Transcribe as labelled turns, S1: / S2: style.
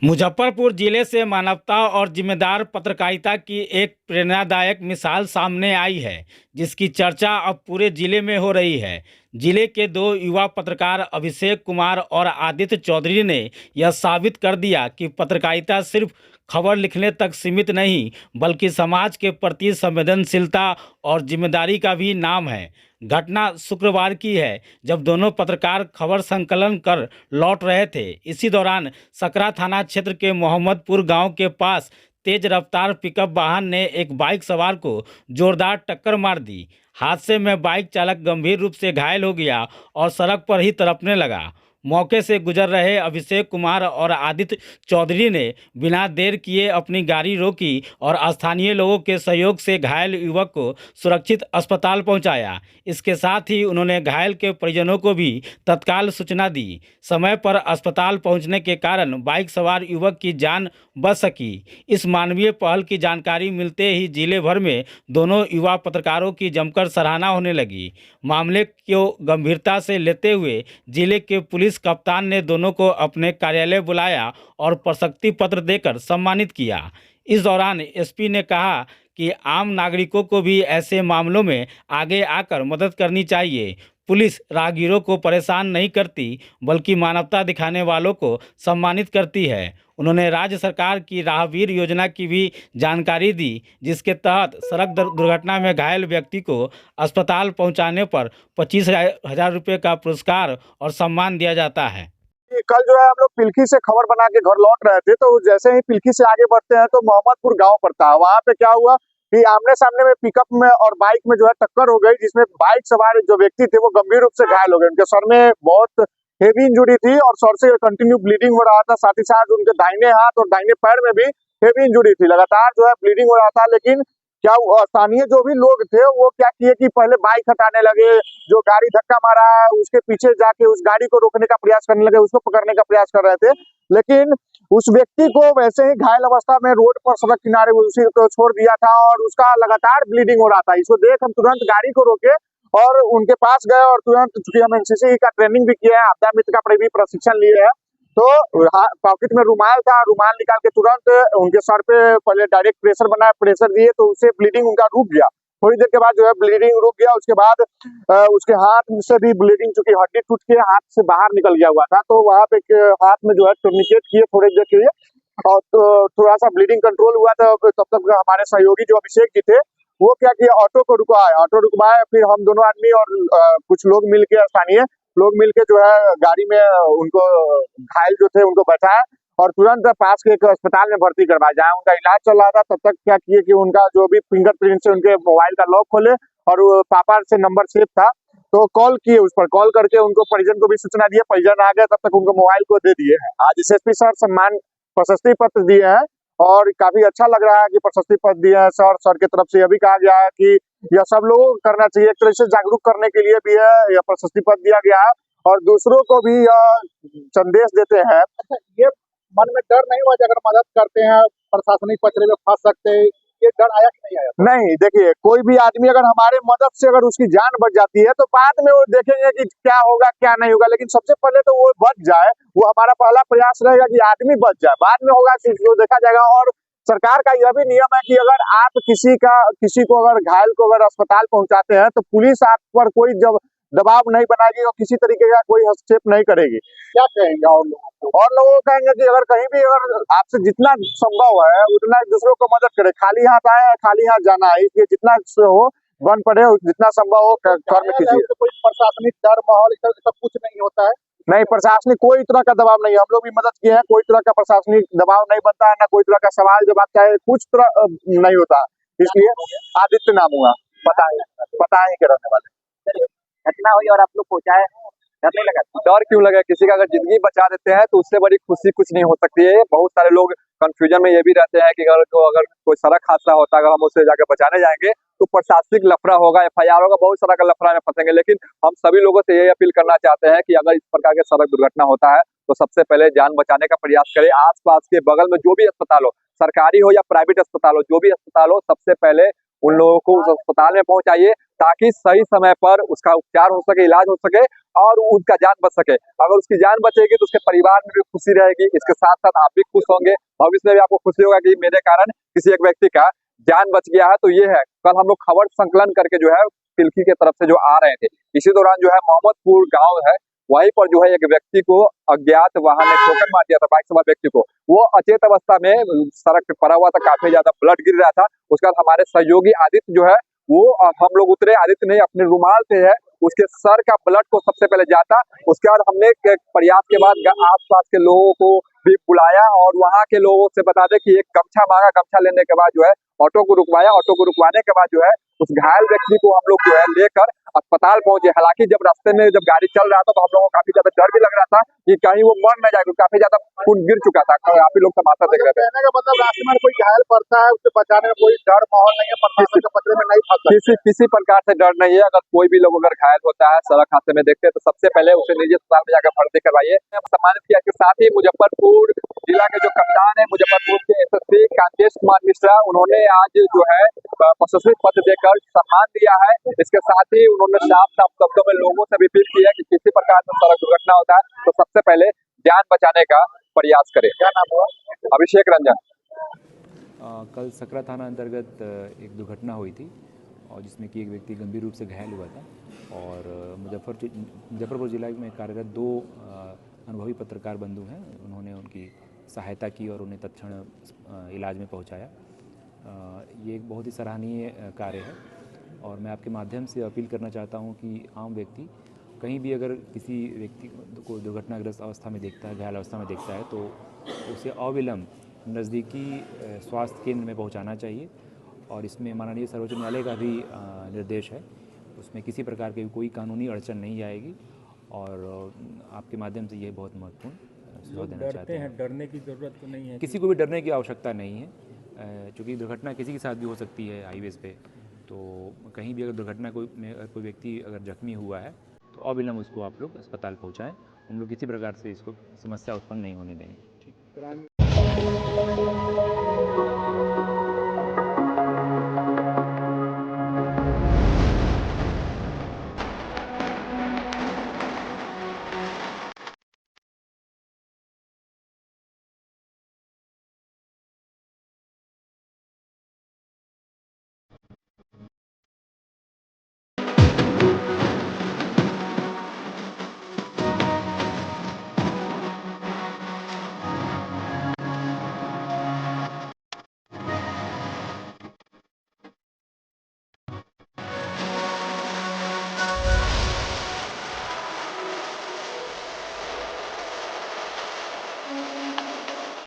S1: मुजफ्फरपुर जिले से मानवता और जिम्मेदार पत्रकारिता की एक प्रेरणादायक मिसाल सामने आई है, जिसकी चर्चा अब पूरे जिले में हो रही है। जिले के दो युवा पत्रकार अभिषेक कुमार और आदित्य चौधरी ने यह साबित कर दिया कि पत्रकारिता सिर्फ खबर लिखने तक सीमित नहीं, बल्कि समाज के प्रति संवेदनशीलता और जिम्मेदारी का भी नाम है। घटना शुक्रवार की है, जब दोनों पत्रकार खबर संकलन कर लौट रहे थे। इसी दौरान सकरा थाना क्षेत्र के मोहम्मदपुर गांव के पास तेज रफ्तार पिकअप वाहन ने एक बाइक सवार को जोरदार टक्कर मार दी। हादसे में बाइक चालक गंभीर रूप से घायल हो गया और सड़क पर ही तड़पने लगा। मौके से गुजर रहे अभिषेक कुमार और आदित्य चौधरी ने बिना देर किए अपनी गाड़ी रोकी और स्थानीय लोगों के सहयोग से घायल युवक को सुरक्षित अस्पताल पहुंचाया। इसके साथ ही उन्होंने घायल के परिजनों को भी तत्काल सूचना दी। समय पर अस्पताल पहुंचने के कारण बाइक सवार युवक की जान बच सकी। इस मानवीय पहल की जानकारी मिलते ही जिले भर में दोनों युवा पत्रकारों की जमकर सराहना होने लगी। मामले को गंभीरता से लेते हुए जिले के पुलिस कप्तान ने दोनों को अपने कार्यालय बुलाया और प्रशस्ति पत्र देकर सम्मानित किया। इस दौरान एसपी ने कहा कि आम नागरिकों को भी ऐसे मामलों में आगे आकर मदद करनी चाहिए। पुलिस राहगीरों को परेशान नहीं करती, बल्कि मानवता दिखाने वालों को सम्मानित करती है। उन्होंने राज्य सरकार की राहगीर योजना की भी जानकारी दी, जिसके तहत सड़क दुर्घटना में घायल व्यक्ति को अस्पताल पहुंचाने पर 25,000 रुपये का पुरस्कार और सम्मान दिया जाता है।
S2: कल जो है हम लोग पिलखी से खबर बना के घर लौट रहे थे, तो जैसे ही पिलखी से आगे बढ़ते हैं तो मोहम्मदपुर गांव पड़ता है। वहां पे क्या हुआ कि आमने सामने में पिकअप में और बाइक में जो है टक्कर हो गई, जिसमें बाइक सवार जो व्यक्ति थे वो गंभीर रूप से घायल हो गए। उनके सर में बहुत हेवी इंजुरी थी और सर से कंटिन्यू ब्लीडिंग हो रहा था। साथ ही साथ उनके दाहिने हाथ और दाहिने पैर में भी हेवी इंजुरी थी, लगातार जो है ब्लीडिंग हो रहा था। लेकिन क्या स्थानीय जो भी लोग थे वो क्या किए कि पहले बाइक हटाने लगे, जो गाड़ी धक्का मारा है उसके पीछे जाके उस गाड़ी को रोकने का प्रयास करने लगे, उसको पकड़ने का प्रयास कर रहे थे। लेकिन उस व्यक्ति को वैसे ही घायल अवस्था में रोड पर सड़क किनारे उसी को छोड़ दिया था और उसका लगातार ब्लीडिंग हो रहा था। इसको देख हम तुरंत गाड़ी को रोके और उनके पास गए और तुरंत, चूंकि हम एनसीसी का ट्रेनिंग भी किया है, आपदा मित्र का भी प्रशिक्षण लिए है, तो पॉकेट में रुमाल था, रुमाल निकाल के तुरंत उनके सर पे पहले डायरेक्ट प्रेशर बनाया, प्रेशर दिए तो उससे ब्लीडिंग उनका रुक गया। थोड़ी देर के बाद जो है ब्लीडिंग रुक गया। उसके बाद उसके हाथ से भी ब्लीडिंग, चूंकि हड्डी टूट के हाथ से बाहर निकल गया हुआ था, तो वहां पे हाथ में जो है टूर्निकेट किए थोड़ी देर के लिए और तो थोड़ा सा ब्लीडिंग कंट्रोल हुआ था। तब तक हमारे सहयोगी जो अभिषेक जी थे वो क्या किया, ऑटो को रुकवाए, ऑटो रुकवाए, फिर हम दोनों आदमी और कुछ लोग मिलके, स्थानीय लोग मिलके जो है गाड़ी में उनको, घायल जो थे उनको बचाया और तुरंत पास के एक अस्पताल में भर्ती करवाया। जहाँ उनका इलाज चल रहा था तब तक क्या किए कि उनका जो भी फिंगरप्रिंट से उनके मोबाइल का लॉक खोले और पापा से नंबर सेव था तो कॉल किए, उस पर कॉल करके उनको परिजन को भी सूचना दिए। परिजन आ गए, तब तक उनको मोबाइल को दे दिए हैं। आज एसएसपी सर सम्मान प्रशस्ति पत्र दिए हैं और काफी अच्छा लग रहा है कि प्रशस्ति पत्र दिए हैं सर की तरफ से। यह भी कहा गया है कि यह सब लोगों को करना चाहिए, एक तरह से जागरूक करने के लिए भी है, यह प्रशस्ति पत्र दिया गया है और दूसरों को भी यह संदेश देते हैं।
S3: ये मन में डर नहीं हुआ कि अगर मदद करते हैं प्रशासनिक पचड़े में फंस सकते हैं, ये डर आया कि नहीं आया?
S2: नहीं, देखिए कोई भी आदमी अगर हमारे मदद से अगर उसकी जान बच जाती है तो बाद में वो देखेंगे कि क्या होगा क्या नहीं होगा, लेकिन सबसे पहले तो वो बच जाए, वो हमारा पहला प्रयास रहेगा कि आदमी बच जाए। बाद में होगा जो देखा जाएगा। और सरकार का यह भी नियम है कि अगर आप किसी को अगर घायल को अगर अस्पताल पहुंचाते हैं तो पुलिस आप पर कोई जब दबाव नहीं बनाएगी और किसी तरीके का कोई हस्तक्षेप नहीं करेगी।
S3: क्या कहेंगे और लोगों को?
S2: और लोगों को कहेंगे कि अगर कहीं भी अगर आपसे जितना संभव है उतना दूसरों को मदद करे। खाली हाथ आए, खाली हाथ जाना है, इसलिए जितना हो बन पड़े जितना संभव हो कर्म कीजिए।
S3: कोई प्रशासनिक डर माहौल सब कुछ नहीं होता है?
S2: नहीं, प्रशासनिक कोई तरह का दबाव नहीं है। हम लोग भी मदद किए हैं, कोई तरह का प्रशासनिक दबाव नहीं बनता है, ना कोई तरह का सवाल जवाब चाहे कुछ तरह नहीं होता। इसलिए आदित्य नाम हुआ, पता ही के रहने वाले।
S3: घटना हुई और आप लोग पहुंचाए, डर नहीं लगा?
S4: डर क्यों लगे? किसी का अगर जिंदगी बचा देते हैं तो उससे बड़ी खुशी कुछ नहीं हो सकती है। बहुत सारे लोग कंफ्यूजन में ये भी रहते हैं कि अगर कोई सड़क हादसा होता है, अगर हम उससे जाकर बचाने जाएंगे तो प्रशासनिक लफड़ा होगा, एफआईआर होगा, बहुत सारा का लफड़ा में फंसेंगे। लेकिन हम सभी लोगों से यही अपील करना चाहते हैं कि अगर इस प्रकार के सड़क दुर्घटना होता है तो सबसे पहले जान बचाने का प्रयास करें। आसपास के बगल में जो भी अस्पताल हो, सरकारी हो या प्राइवेट अस्पताल हो, जो भी अस्पताल हो, सबसे पहले उन लोगों को उस अस्पताल में पहुंचाइए ताकि सही समय पर उसका उपचार हो सके, इलाज हो सके और उसका जान बच सके। अगर उसकी जान बचेगी तो उसके परिवार में भी खुशी रहेगी, इसके साथ साथ आप भी खुश होंगे, भविष्य में भी आपको खुशी होगा कि मेरे कारण किसी एक व्यक्ति का जान बच गया है। तो ये है, कल हम लोग खबर संकलन करके जो है पिलखी की तरफ से जो आ रहे थे, इसी दौरान जो है मोहम्मदपुर गांव है, वहीं पर जो है एक व्यक्ति को अज्ञात वाहन ने ठोकर मार दिया था, बाइक सवार व्यक्ति को। वो अचेत अवस्था में सड़क पे पड़ा हुआ था, काफी ज्यादा ब्लड गिर रहा था। उसके बाद हमारे सहयोगी आदित्य जो है वो हम लोग उतरे, आदित्य ने अपने रुमाल से है उसके सर का ब्लड को सबसे पहले जाता। उसके बाद हमने प्रयास के बाद आसपास के लोगों को भी बुलाया और वहां के लोगों से बता दें कि एक गमछा मांगा, गमछा लेने के बाद जो है ऑटो को रुकवाया, ऑटो को रुकवाने के बाद जो है उस घायल व्यक्ति को हम लोग जो है लेकर अस्पताल पहुंचे। हालांकि जब रास्ते में जब गाड़ी चल रहा था तो हम लोगों को काफी ज्यादा डर भी लग रहा था कि कहीं वो मर न जाए, क्योंकि काफी ज्यादा खून गिर चुका था। काफी लोग तमाशा देख रहे थे।
S3: कहने का मतलब रास्ते में कोई घायल पड़ता है उससे बचाने में कोई डर माहौल नहीं है, प्रशासन के पकड़े में नहीं फंस
S4: किसी प्रकार से डर नहीं है। अगर कोई भी लोग अगर घायल होता है, सड़क हादसे में देखते हैं तो सबसे पहले उसे निजी अस्पताल में जाकर भर्ती करवाइए। सम्मानित किया के साथ ही मुजफ्फरपुर जिला के जो कप्तान है, मुजफ्फरपुर के एसएसपी कांतेश कुमार मिश्रा, उन्होंने आज जो है प्रशस्ति पत्र देकर सम्मान दिया है। इसके साथ ही उन्होंने साफ साफ शब्दों में लोगों से भी अपील की है कि किसी प्रकार से सड़क दुर्घटना होता है तो सबसे पहले जान बचाने का प्रयास करें। क्या नाम हुआ? अभिषेक रंजन।
S5: कल सकरा थाना अंतर्गत एक दुर्घटना हुई थी और जिसमें कि एक व्यक्ति गंभीर रूप से घायल हुआ था और मुजफ्फरपुर जिला में कार्यरत 2 अनुभवी पत्रकार बंधु हैं, उन्होंने उनकी सहायता की और उन्हें तत्क्षण इलाज में पहुंचाया। ये एक बहुत ही सराहनीय कार्य है और मैं आपके माध्यम से अपील करना चाहता हूं कि आम व्यक्ति कहीं भी अगर किसी व्यक्ति को दुर्घटनाग्रस्त अवस्था में देखता है, घायल अवस्था में देखता है, तो उसे अविलंब नज़दीकी स्वास्थ्य केंद्र में पहुंचाना चाहिए। और इसमें माननीय सर्वोच्च न्यायालय का भी निर्देश है, उसमें किसी प्रकार की कोई कानूनी अड़चन नहीं आएगी। और आपके माध्यम से ये बहुत महत्वपूर्ण सुझाव देना चाहते हैं।
S6: डरने की ज़रूरत तो नहीं है,
S5: किसी को भी डरने की आवश्यकता नहीं है, क्योंकि दुर्घटना किसी के साथ भी हो सकती है हाईवेज़ पे। तो कहीं भी अगर दुर्घटना कोई व्यक्ति अगर जख्मी हुआ है तो अविलंब उसको आप लोग अस्पताल पहुँचाएँ। हम लोग किसी प्रकार से इसको समस्या उत्पन्न नहीं होने देंगे।